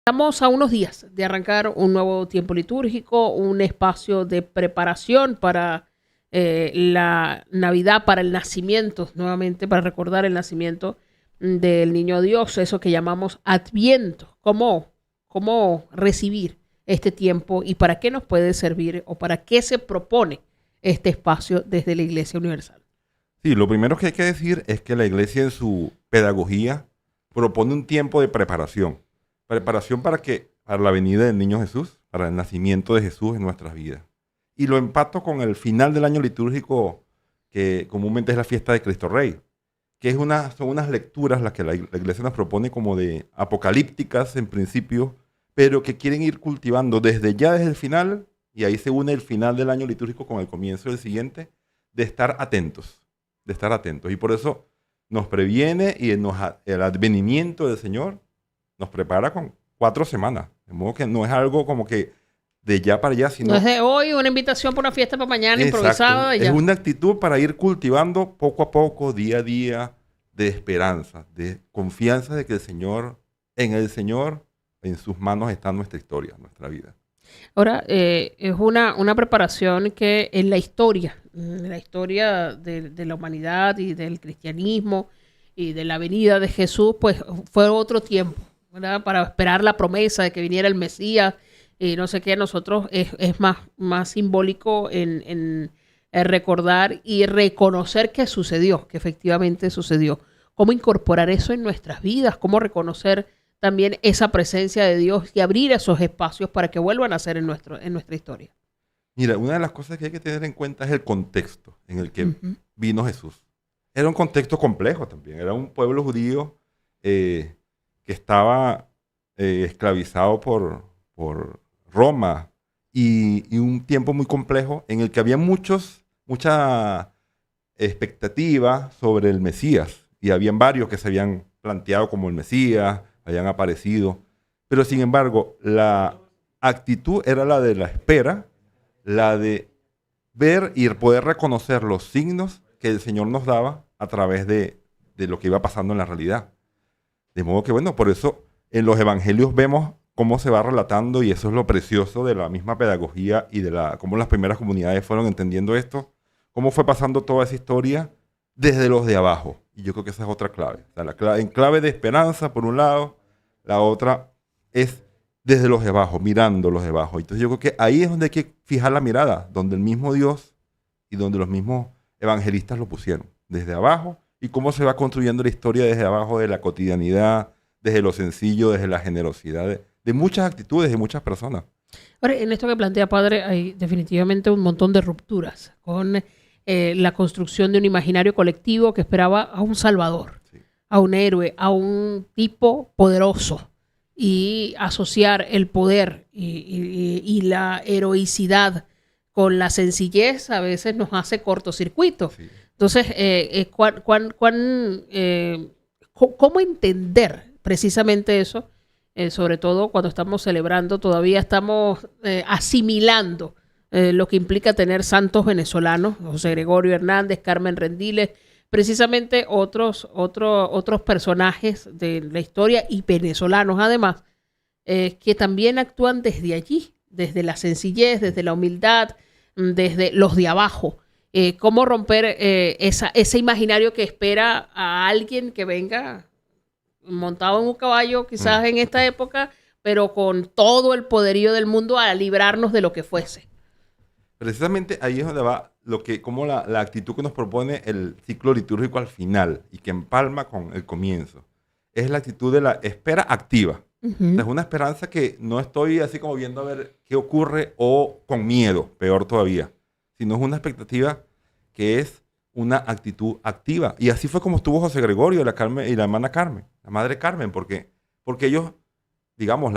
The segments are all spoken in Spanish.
Estamos a unos días de arrancar un nuevo tiempo litúrgico, un espacio de preparación para la Navidad, para el nacimiento, nuevamente para recordar el nacimiento del Niño Dios, eso que llamamos Adviento. ¿Cómo recibir este tiempo y para qué nos puede servir o para qué se propone este espacio desde la Iglesia Universal? Sí, lo primero que hay que decir es que la Iglesia en su pedagogía propone un tiempo de preparación. Preparación para la venida del Niño Jesús, para el nacimiento de Jesús en nuestras vidas. Y lo empato con el final del año litúrgico, que comúnmente es la fiesta de Cristo Rey, que son unas lecturas las que la Iglesia nos propone como de apocalípticas en principio, pero que quieren ir cultivando desde el final, y ahí se une el final del año litúrgico con el comienzo del siguiente, de estar atentos. Y por eso nos previene y el advenimiento del Señor nos prepara con 4 semanas. De modo que no es algo como que de ya para allá, sino... No es de hoy una invitación para una fiesta para mañana. Exacto, improvisada. Es una actitud para ir cultivando poco a poco, día a día, de esperanza, de confianza de que en el Señor, en sus manos está nuestra historia, nuestra vida. Ahora, es una preparación que en la historia de la humanidad y del cristianismo y de la venida de Jesús, pues fue otro tiempo, ¿verdad? Para esperar la promesa de que viniera el Mesías y no sé qué. Nosotros es más simbólico en recordar y reconocer que sucedió, que efectivamente sucedió. ¿Cómo incorporar eso en nuestras vidas? ¿Cómo reconocer también esa presencia de Dios y abrir esos espacios para que vuelvan a ser en nuestra historia? Mira, una de las cosas que hay que tener en cuenta es el contexto en el que vino Jesús. Era un contexto complejo también. Era un pueblo judío que estaba esclavizado por Roma y un tiempo muy complejo en el que había mucha expectativa sobre el Mesías. Y habían varios que se habían planteado como el Mesías, habían aparecido. Pero sin embargo, la actitud era la de la espera, la de ver y poder reconocer los signos que el Señor nos daba a través de lo que iba pasando en la realidad. De modo que, bueno, por eso en los evangelios vemos cómo se va relatando, y eso es lo precioso de la misma pedagogía y de cómo las primeras comunidades fueron entendiendo esto, cómo fue pasando toda esa historia desde los de abajo. Y yo creo que esa es otra clave. O sea, en clave de esperanza, por un lado, la otra es desde los de abajo, mirando los de abajo. Entonces yo creo que ahí es donde hay que fijar la mirada, donde el mismo Dios y donde los mismos evangelistas lo pusieron, desde abajo, y cómo se va construyendo la historia desde abajo, de la cotidianidad, desde lo sencillo, desde la generosidad, de muchas actitudes de muchas personas. Ahora, en esto que plantea Padre, hay definitivamente un montón de rupturas con la construcción de un imaginario colectivo que esperaba a un salvador, sí, a un héroe, a un tipo poderoso, y asociar el poder y la heroicidad con la sencillez a veces nos hace cortocircuito. Sí. Entonces, ¿cómo entender precisamente eso? Sobre todo cuando estamos celebrando, todavía estamos asimilando lo que implica tener santos venezolanos, José Gregorio Hernández, Carmen Rendiles, precisamente otros personajes de la historia y venezolanos además, que también actúan desde allí, desde la sencillez, desde la humildad, desde los de abajo. ¿Cómo romper ese imaginario que espera a alguien que venga montado en un caballo, quizás en esta época, pero con todo el poderío del mundo a librarnos de lo que fuese? Precisamente ahí es donde va como la actitud que nos propone el ciclo litúrgico al final y que empalma con el comienzo. Es la actitud de la espera activa. O sea, es una esperanza que no estoy así como viendo a ver qué ocurre o con miedo, peor todavía, sino es una expectativa que es una actitud activa. Y así fue como estuvo José Gregorio y la hermana Carmen, la madre Carmen, porque ellos, digamos,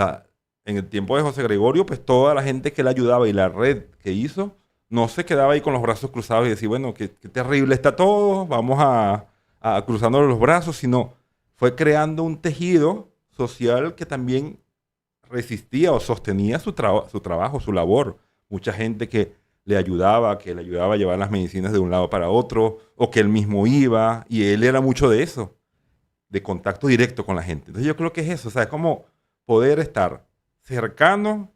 en el tiempo de José Gregorio, pues toda la gente que le ayudaba y la red que hizo, no se quedaba ahí con los brazos cruzados y decir, bueno, qué terrible está todo, vamos a cruzando los brazos, sino fue creando un tejido social que también resistía o sostenía su trabajo, su labor. Mucha gente que le ayudaba a llevar las medicinas de un lado para otro, o que él mismo iba, y él era mucho de eso, de contacto directo con la gente. Entonces yo creo que es eso, o sea, es como poder estar cercano,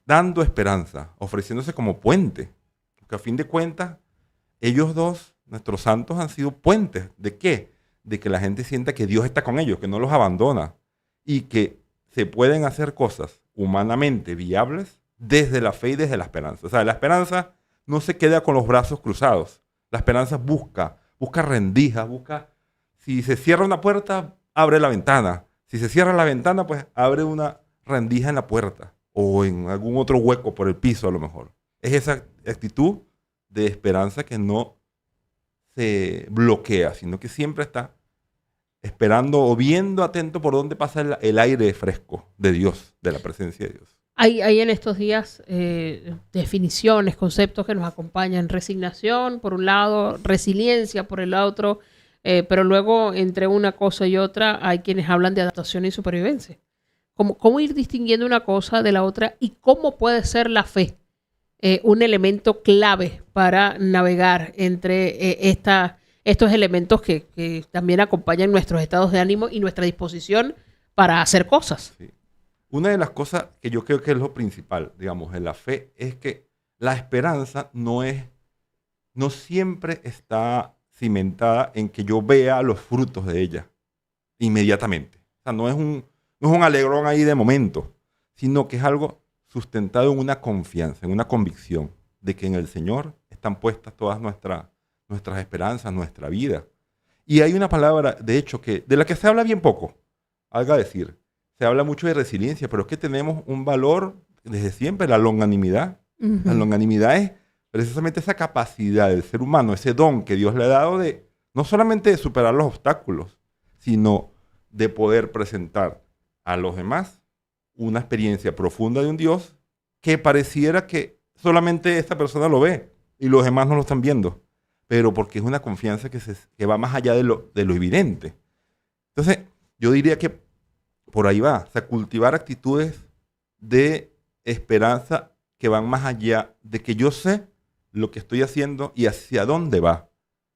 dando esperanza, ofreciéndose como puente. Porque a fin de cuentas, ellos dos, nuestros santos, han sido puentes. ¿De qué? De que la gente sienta que Dios está con ellos, que no los abandona y que se pueden hacer cosas humanamente viables desde la fe y desde la esperanza. O sea, la esperanza no se queda con los brazos cruzados. La esperanza busca rendijas, si se cierra una puerta, abre la ventana. Si se cierra la ventana, pues abre una rendija en la puerta o en algún otro hueco por el piso a lo mejor. Es esa actitud de esperanza que no se bloquea, sino que siempre está esperando o viendo atento por dónde pasa el aire fresco de Dios, de la presencia de Dios. Hay en estos días definiciones, conceptos que nos acompañan. Resignación, por un lado, resiliencia, por el otro, pero luego entre una cosa y otra hay quienes hablan de adaptación y supervivencia. ¿Cómo ir distinguiendo una cosa de la otra y cómo puede ser la fe un elemento clave para navegar entre estos elementos que también acompañan nuestros estados de ánimo y nuestra disposición para hacer cosas? Sí. Una de las cosas que yo creo que es lo principal, digamos, en la fe, es que la esperanza no siempre está cimentada en que yo vea los frutos de ella inmediatamente. O sea, no es un alegrón ahí de momento, sino que es algo sustentado en una confianza, en una convicción de que en el Señor están puestas todas nuestras esperanzas, nuestra vida. Y hay una palabra, de hecho, de la que se habla bien poco, algo a decir. Se habla mucho de resiliencia, pero es que tenemos un valor desde siempre, la longanimidad. Uh-huh. La longanimidad es precisamente esa capacidad del ser humano, ese don que Dios le ha dado de no solamente de superar los obstáculos, sino de poder presentar a los demás una experiencia profunda de un Dios que pareciera que solamente esta persona lo ve y los demás no lo están viendo, pero porque es una confianza que va más allá de lo evidente. Entonces, yo diría que por ahí va, o sea, cultivar actitudes de esperanza que van más allá de que yo sé lo que estoy haciendo y hacia dónde va.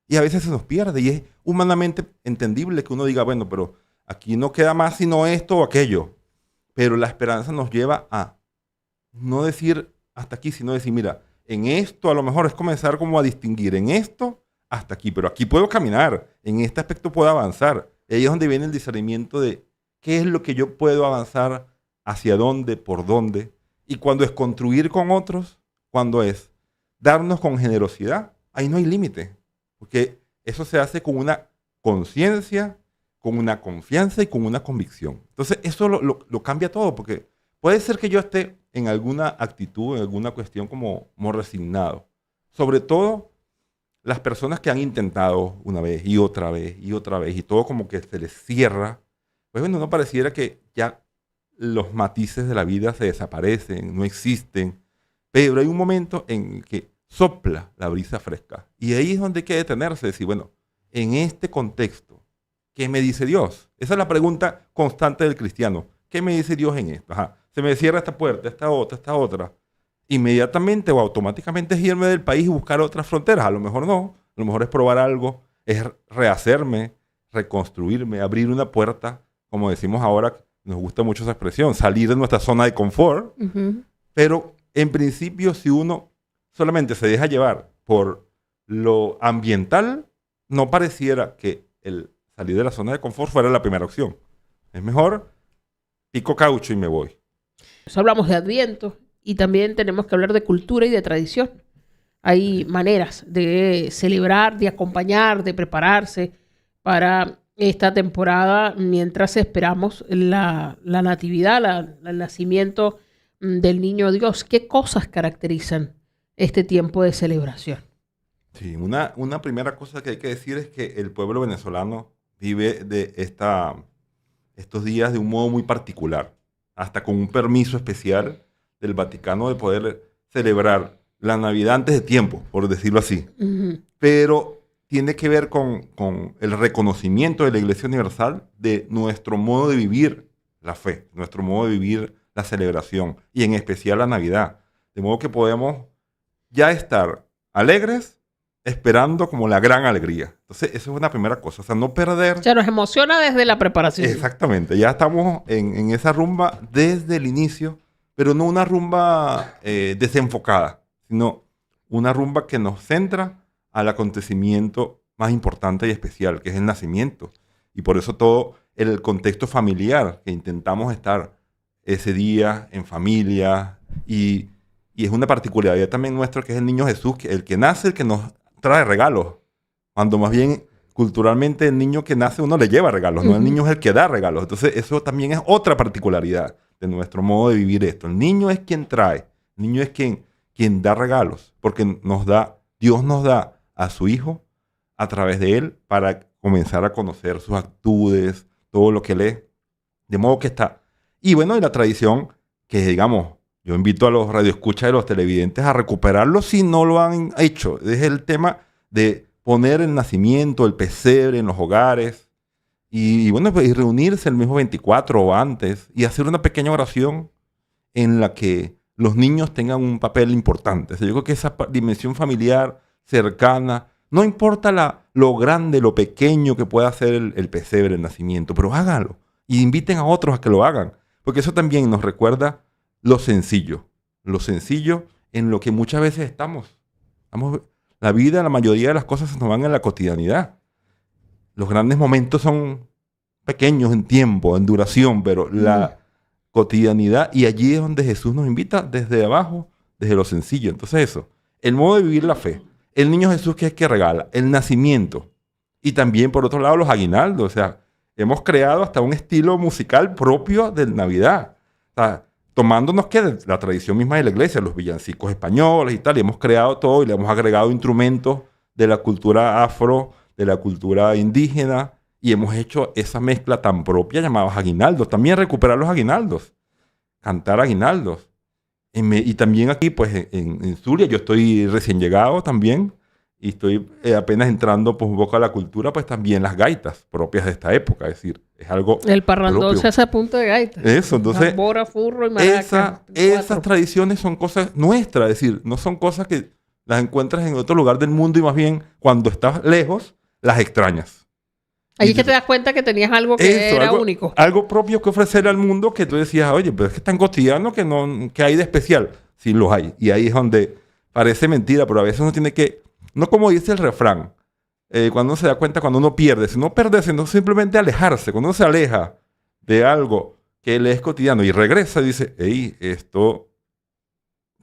Y a veces se nos pierde y es humanamente entendible que uno diga, bueno, pero aquí no queda más sino esto o aquello. Pero la esperanza nos lleva a no decir hasta aquí, sino decir, mira, en esto a lo mejor es comenzar como a distinguir, en esto hasta aquí, pero aquí puedo caminar, en este aspecto puedo avanzar. Y ahí es donde viene el discernimiento de qué es lo que yo puedo avanzar, hacia dónde, por dónde. Y cuando es construir con otros, cuando es darnos con generosidad, ahí no hay límite. Porque eso se hace con una conciencia, con una confianza y con una convicción. Entonces, eso lo cambia todo, porque puede ser que yo esté en alguna actitud, en alguna cuestión como resignado. Sobre todo, las personas que han intentado una vez y otra vez y otra vez, y todo como que se les cierra, pues bueno, no pareciera que ya los matices de la vida se desaparecen, no existen, pero hay un momento en que sopla la brisa fresca. Y ahí es donde hay que detenerse y decir, bueno, en este contexto, ¿qué me dice Dios? Esa es la pregunta constante del cristiano. ¿Qué me dice Dios en esto? Ajá, se me cierra esta puerta, esta otra. Inmediatamente o automáticamente es irme del país y buscar otras fronteras. A lo mejor no, a lo mejor es probar algo, es rehacerme, reconstruirme, abrir una puerta, como decimos ahora, nos gusta mucho esa expresión, salir de nuestra zona de confort. Uh-huh. Pero en principio, si uno solamente se deja llevar por lo ambiental, no pareciera que el salir de la zona de confort fuera la primera opción. Es mejor pico caucho y me voy. Pues hablamos de Adviento y también tenemos que hablar de cultura y de tradición. Hay maneras de celebrar, de acompañar, de prepararse para esta temporada mientras esperamos la natividad, el nacimiento del niño Dios. ¿Qué cosas caracterizan este tiempo de celebración? Sí, una primera cosa que hay que decir es que el pueblo venezolano vive de estos días de un modo muy particular, hasta con un permiso especial del Vaticano de poder celebrar la Navidad antes de tiempo, por decirlo así. Uh-huh. Pero tiene que ver con el reconocimiento de la Iglesia Universal de nuestro modo de vivir la fe, nuestro modo de vivir la celebración, y en especial la Navidad. De modo que podemos ya estar alegres esperando como la gran alegría. Entonces, eso es una primera cosa. O sea, no perder... O sea, nos emociona desde la preparación. Exactamente. Ya estamos en esa rumba desde el inicio, pero no una rumba desenfocada, sino una rumba que nos centra al acontecimiento más importante y especial, que es el nacimiento. Y por eso todo el contexto familiar, que intentamos estar ese día en familia, y es una particularidad también nuestra, que es el niño Jesús, que el que nace, el que nos trae regalos. Cuando más bien, culturalmente, el niño que nace uno le lleva regalos, no el niño es el que da regalos. Entonces, eso también es otra particularidad de nuestro modo de vivir esto. El niño es quien trae, el niño es quien da regalos, porque Dios nos da a su Hijo a través de él para comenzar a conocer sus actitudes, todo lo que él es. De modo que está. Y bueno, y la tradición que, digamos, yo invito a los radioescuchas y los televidentes a recuperarlo si no lo han hecho. Es el tema de poner el nacimiento, el pesebre en los hogares y bueno, pues, y reunirse el mismo 24 o antes y hacer una pequeña oración en la que los niños tengan un papel importante. O sea, yo creo que esa dimensión familiar cercana, no importa lo grande, lo pequeño que pueda ser el pesebre, el nacimiento, pero háganlo y inviten a otros a que lo hagan, porque eso también nos recuerda lo sencillo en lo que muchas veces estamos. La vida, la mayoría de las cosas se nos van en la cotidianidad. Los grandes momentos son pequeños en tiempo, en duración, pero la cotidianidad, y allí es donde Jesús nos invita desde abajo, desde lo sencillo. Entonces eso, el modo de vivir la fe, el niño Jesús que es que regala, el nacimiento, y también por otro lado los aguinaldos. O sea, hemos creado hasta un estilo musical propio de Navidad. O sea, tomándonos que de la tradición misma de la iglesia, los villancicos españoles y tal, y hemos creado todo y le hemos agregado instrumentos de la cultura afro, de la cultura indígena, y hemos hecho esa mezcla tan propia llamados aguinaldos. También recuperar los aguinaldos, cantar aguinaldos. Y también aquí, pues, en Zulia, yo estoy recién llegado también, y estoy apenas entrando pues, un poco a la cultura, pues también las gaitas propias de esta época. Es decir, es algo el parrandón propio. se hace a punta de gaita. Eso, entonces... Tambora, furro y maraca. Esas tradiciones son cosas nuestras. Es decir, no son cosas que las encuentras en otro lugar del mundo y más bien cuando estás lejos, las extrañas. Allí es que te das cuenta que tenías algo que era único. Algo propio que ofrecer al mundo que tú decías, oye, pero es que es tan cotidiano que hay de especial. Sí, los hay. Y ahí es donde parece mentira, pero a veces uno tiene que... No como dice el refrán, cuando uno se da cuenta, cuando uno pierde, sino perderse, no simplemente alejarse. Cuando uno se aleja de algo que le es cotidiano y regresa y dice, hey, esto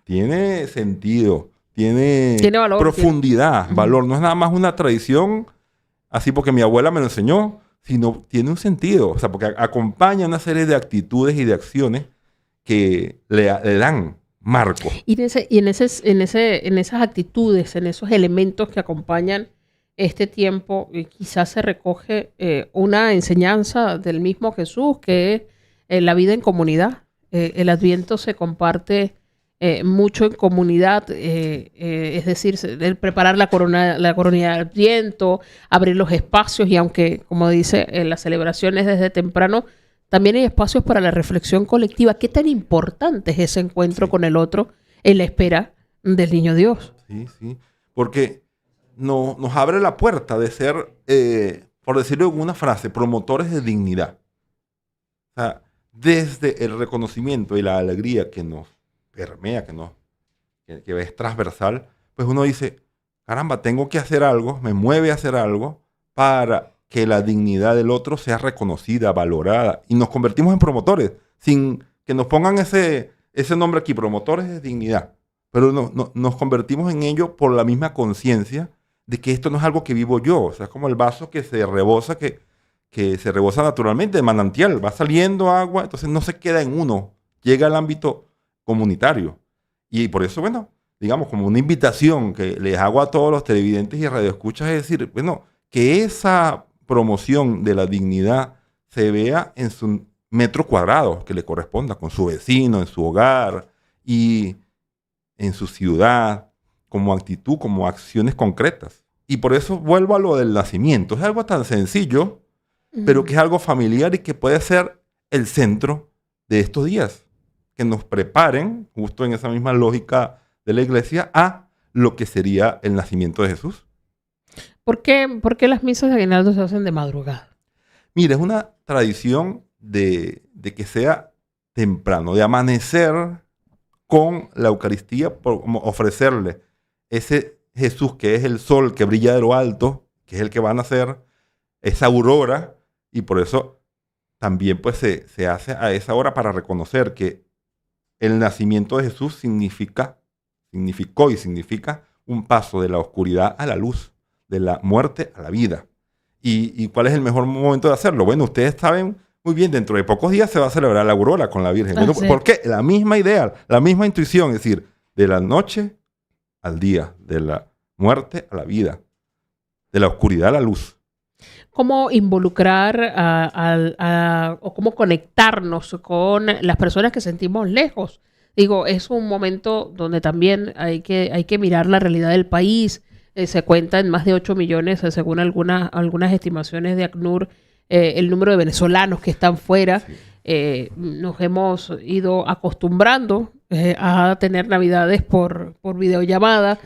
tiene sentido, tiene valor, profundidad, valor. No es nada más una tradición así porque mi abuela me lo enseñó, sino tiene un sentido. O sea, porque acompaña una serie de actitudes y de acciones que le dan marco. Y en esas actitudes, en esos elementos que acompañan este tiempo, quizás se recoge una enseñanza del mismo Jesús, que es la vida en comunidad. El Adviento se comparte mucho en comunidad, es decir, el preparar la corona de Adviento, abrir los espacios, y aunque, como dice, en las celebraciones desde temprano, también hay espacios para la reflexión colectiva. ¿Qué tan importante es ese encuentro con el otro en la espera del niño Dios? Sí, sí. Porque nos abre la puerta de ser, por decirlo en una frase, promotores de dignidad. O sea, desde el reconocimiento y la alegría que nos permea, que es transversal, pues uno dice, caramba, tengo que hacer algo, me mueve a hacer algo para que la dignidad del otro sea reconocida, valorada, y nos convertimos en promotores, sin que nos pongan ese nombre aquí, promotores de dignidad, pero nos convertimos en ello por la misma conciencia de que esto no es algo que vivo yo. O sea, es como el vaso que se rebosa, que se rebosa naturalmente, de manantial, va saliendo agua, entonces no se queda en uno, llega al ámbito comunitario. Y por eso, bueno, digamos, como una invitación que les hago a todos los televidentes y radioescuchas, es decir, bueno, que esa promoción de la dignidad se vea en su metro cuadrado que le corresponda, con su vecino, en su hogar y en su ciudad, como actitud, como acciones concretas. Y por eso vuelvo a lo del nacimiento. Es algo tan sencillo, pero que es algo familiar y que puede ser el centro de estos días. Que nos preparen, justo en esa misma lógica de la iglesia, a lo que sería el nacimiento de Jesús. ¿Por qué las misas de aguinaldo se hacen de madrugada? Mira, es una tradición de que sea temprano, de amanecer con la Eucaristía, como ofrecerle ese Jesús que es el sol que brilla de lo alto, que es el que va a nacer, esa aurora, y por eso también pues se hace a esa hora para reconocer que el nacimiento de Jesús significó y significa un paso de la oscuridad a la luz, de la muerte a la vida. ¿Y cuál es el mejor momento de hacerlo? Bueno, ustedes saben muy bien, dentro de pocos días se va a celebrar la aurora con la Virgen. Bueno, Sí. ¿por qué? La misma idea, la misma intuición, es decir, de la noche al día, de la muerte a la vida, de la oscuridad a la luz. ¿Cómo involucrar o cómo conectarnos con las personas que sentimos lejos? Digo, es un momento donde también hay que mirar la realidad del país. Se cuenta en más de 8 millones, según algunas estimaciones de ACNUR, el número de venezolanos que están fuera. Sí. Nos hemos ido acostumbrando a tener navidades por videollamada.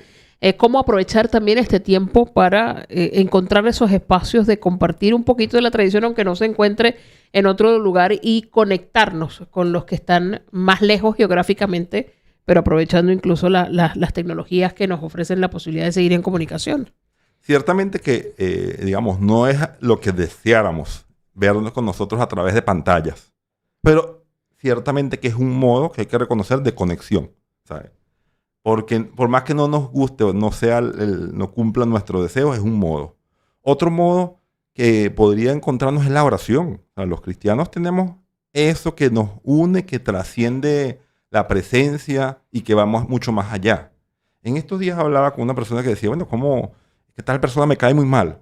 Cómo aprovechar también este tiempo para encontrar esos espacios de compartir un poquito de la tradición, aunque no se encuentre en otro lugar, y conectarnos con los que están más lejos geográficamente, pero aprovechando incluso las tecnologías que nos ofrecen la posibilidad de seguir en comunicación. Ciertamente que, digamos, no es lo que deseáramos vernos con nosotros a través de pantallas, pero ciertamente que es un modo que hay que reconocer de conexión, ¿sabes? Porque por más que no nos guste o no sea no cumpla nuestro deseo, es un modo. Otro modo que podría encontrarnos es la oración. O sea, los cristianos tenemos eso que nos une, que trasciende la presencia y que vamos mucho más allá. En estos días hablaba con una persona que decía, bueno, que tal persona me cae muy mal?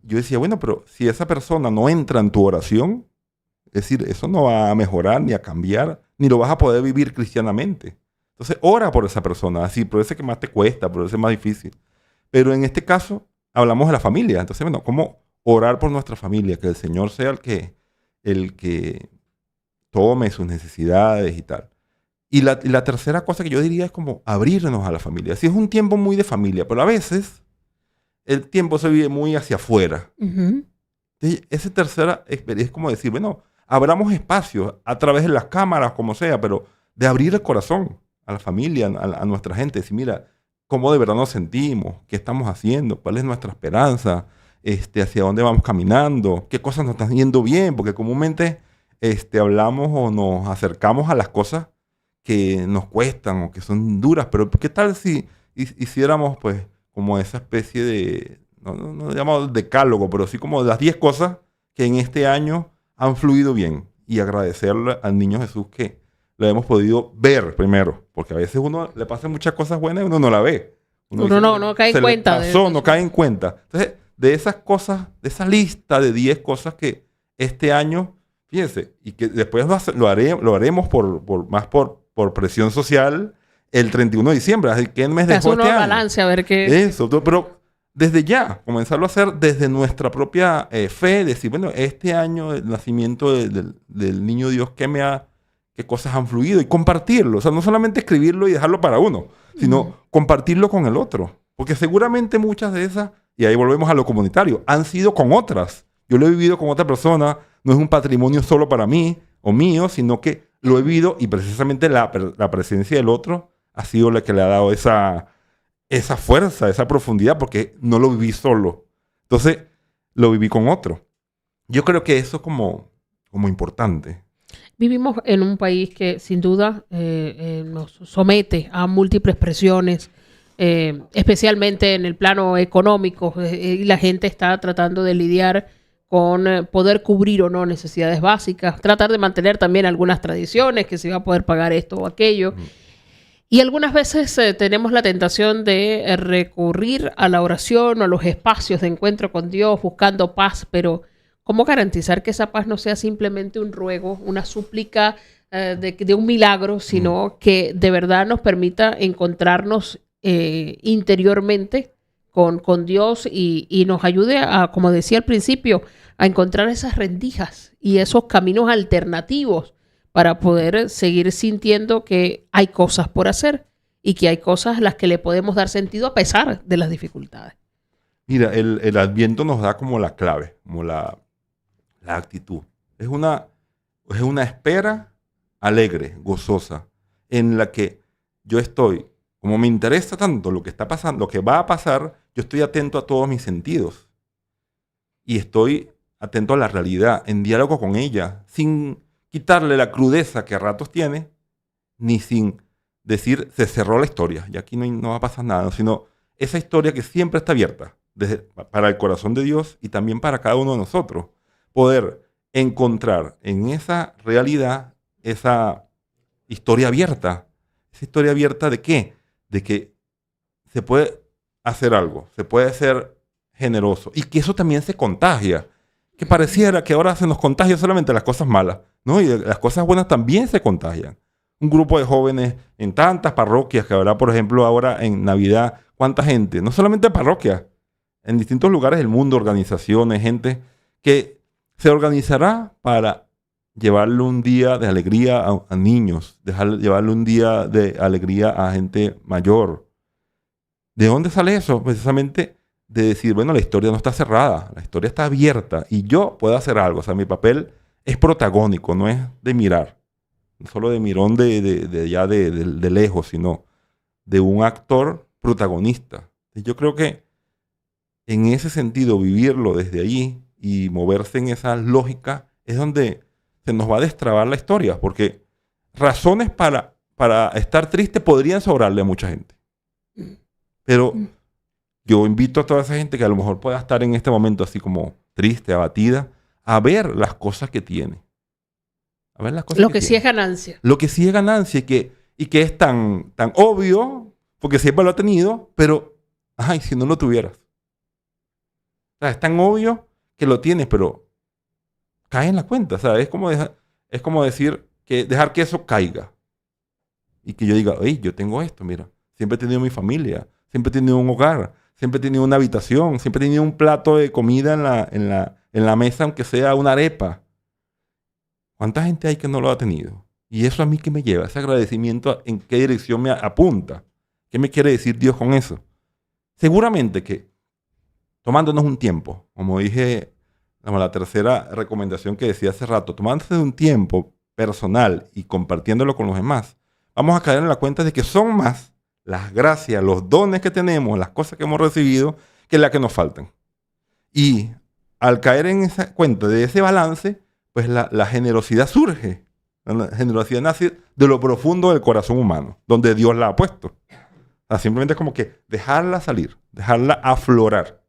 Yo decía, bueno, pero si esa persona no entra en tu oración, es decir, eso no va a mejorar ni a cambiar, ni lo vas a poder vivir cristianamente. Entonces, ora por esa persona, así, por ese que más te cuesta, por ese más difícil. Pero en este caso, hablamos de la familia. Entonces, bueno, ¿cómo orar por nuestra familia? Que el Señor sea el que tome sus necesidades y tal. Y la tercera cosa que yo diría es como abrirnos a la familia. Sí, es un tiempo muy de familia, pero a veces el tiempo se vive muy hacia afuera. Uh-huh. Esa tercera es como decir, bueno, abramos espacios a través de las cámaras, como sea, pero de abrir el corazón a la familia, a nuestra gente, decir, mira, cómo de verdad nos sentimos, qué estamos haciendo, cuál es nuestra esperanza, hacia dónde vamos caminando, qué cosas nos están yendo bien, porque comúnmente hablamos o nos acercamos a las cosas que nos cuestan o que son duras, pero ¿qué tal si hiciéramos pues como esa especie de, no llamamos decálogo, pero sí como las 10 cosas que en este año han fluido bien, y agradecerle al niño Jesús que lo hemos podido ver primero, porque a veces uno le pasan muchas cosas buenas y uno no la ve. Uno dice, no cae en cuenta. No cae en cuenta. Entonces, de esas cosas, de esa lista de 10 cosas que este año, fíjense, y que después lo haremos por presión social el 31 de diciembre. Así que en mes de este año. Balance, a ver qué. Eso, pero desde ya, comenzarlo a hacer desde nuestra propia fe, decir, bueno, este año el nacimiento del niño Dios, qué cosas han fluido, y compartirlo. O sea, no solamente escribirlo y dejarlo para uno, sino compartirlo con el otro. Porque seguramente muchas de esas, y ahí volvemos a lo comunitario, han sido con otras. Yo lo he vivido con otra persona, no es un patrimonio solo para mí o mío, sino que lo he vivido, y precisamente la presencia del otro ha sido la que le ha dado esa fuerza, esa profundidad, porque no lo viví solo. Entonces, lo viví con otro. Yo creo que eso es como importante. Vivimos en un país que sin duda nos somete a múltiples presiones, especialmente en el plano económico, y la gente está tratando de lidiar con poder cubrir o no necesidades básicas, tratar de mantener también algunas tradiciones, que se va a poder pagar esto o aquello. Y algunas veces tenemos la tentación de recurrir a la oración o a los espacios de encuentro con Dios buscando paz, pero ¿cómo garantizar que esa paz no sea simplemente un ruego, una súplica de un milagro, sino que de verdad nos permita encontrarnos interiormente con Dios y nos ayude a, como decía al principio, a encontrar esas rendijas y esos caminos alternativos para poder seguir sintiendo que hay cosas por hacer y que hay cosas a las que le podemos dar sentido a pesar de las dificultades? Mira, el Adviento nos da como la clave, como la actitud. Es una espera alegre, gozosa, en la que yo estoy, como me interesa tanto lo que está pasando, lo que va a pasar, yo estoy atento a todos mis sentidos. Y estoy atento a la realidad, en diálogo con ella, sin quitarle la crudeza que a ratos tiene, ni sin decir, se cerró la historia, y aquí no va a pasar nada, sino esa historia que siempre está abierta para el corazón de Dios y también para cada uno de nosotros. Poder encontrar en esa realidad esa historia abierta. ¿Esa historia abierta de qué? De que se puede hacer algo, se puede ser generoso y que eso también se contagia. Que pareciera que ahora se nos contagia solamente las cosas malas, ¿no? Y las cosas buenas también se contagian. Un grupo de jóvenes en tantas parroquias que habrá, por ejemplo, ahora en Navidad, ¿cuánta gente? No solamente parroquias, en distintos lugares del mundo, organizaciones, gente que se organizará para llevarle un día de alegría a niños, llevarle un día de alegría a gente mayor. ¿De dónde sale eso? Precisamente de decir, bueno, la historia no está cerrada, la historia está abierta y yo puedo hacer algo. O sea, mi papel es protagónico, no es de mirar, no solo de mirón de allá de lejos, sino de un actor protagonista. Y yo creo que en ese sentido, vivirlo desde allí y moverse en esa lógica es donde se nos va a destrabar la historia, porque razones para estar triste podrían sobrarle a mucha gente. Pero yo invito a toda esa gente que a lo mejor pueda estar en este momento así como triste, abatida, a ver las cosas que tiene. A ver las cosas Lo que sí es ganancia. Lo que sí es ganancia y que es tan obvio, porque siempre lo ha tenido, pero, ay, si no lo tuvieras. O sea, es tan obvio que lo tienes, pero cae en la cuenta. O sea, es como decir que dejar que eso caiga. Y que yo diga, oye, yo tengo esto, mira. Siempre he tenido mi familia, siempre he tenido un hogar, siempre he tenido una habitación, siempre he tenido un plato de comida en la mesa, aunque sea una arepa. ¿Cuánta gente hay que no lo ha tenido? Y eso a mí, ¿qué me lleva? Ese agradecimiento, ¿en qué dirección me apunta? ¿Qué me quiere decir Dios con eso? Seguramente que tomándonos un tiempo, como dije, la tercera recomendación que decía hace rato, tomándose un tiempo personal y compartiéndolo con los demás, vamos a caer en la cuenta de que son más las gracias, los dones que tenemos, las cosas que hemos recibido, que las que nos faltan. Y al caer en esa cuenta de ese balance, pues la generosidad surge. La generosidad nace de lo profundo del corazón humano, donde Dios la ha puesto. O sea, simplemente es como que dejarla salir, dejarla aflorar.